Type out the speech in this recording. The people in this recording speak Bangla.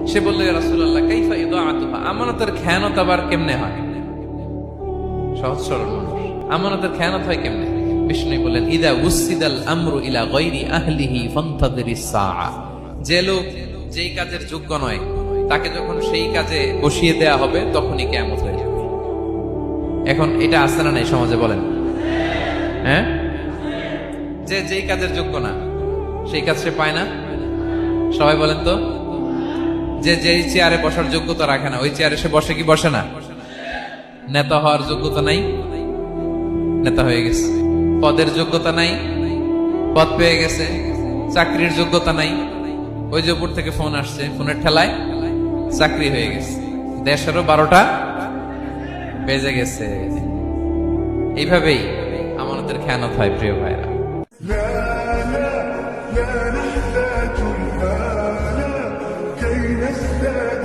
সে বলল, ইয়া রাসূলুল্লাহ কাইফা ইদাআতুহা, আমানতের খেয়ানত আবার কেমনে হয়? সহজ সরল মানুষ, আমানতের খেয়ানত হয় কেমনে? বিষ্ণু বললেন, ইদা উসিদাল আমরু ইলা গায়রি আহলিহি ফান্তাযিরিস সাআ, যে লোক যেই কাজের যোগ্য নয় তাকে যখন সেই কাজে বসিয়ে দেয়া হবে তখনই কিয়ামত হয়ে যাবে। এখন এটা আছে না নাই সমাজে, বলেন? হ্যাঁ, যে যেই কাজের যোগ্য না সেই কাজ সে পায় না। সবাই বলেন তো, যে যেই চেয়ারে বসার যোগ্যতা রাখে না ওই চেয়ারে সে বসে কি বসে না? নেতা হওয়ার যোগ্যতা নাই, নেতা হয়ে গেছে। পদের যোগ্যতা নাই, পদ পেয়ে গেছে। চাকরির যোগ্যতা নাই, ওই যে উপর থেকে ফোন আসছে, ফোনের ঠেলায় চাকরি হয়ে গেছে। দেশেরও 12টা বেজে গেছে। এইভাবেই আমাদের খেয়ানত হয় প্রিয় ভাইরা। لا لا لا نحتاج المال كي نزداد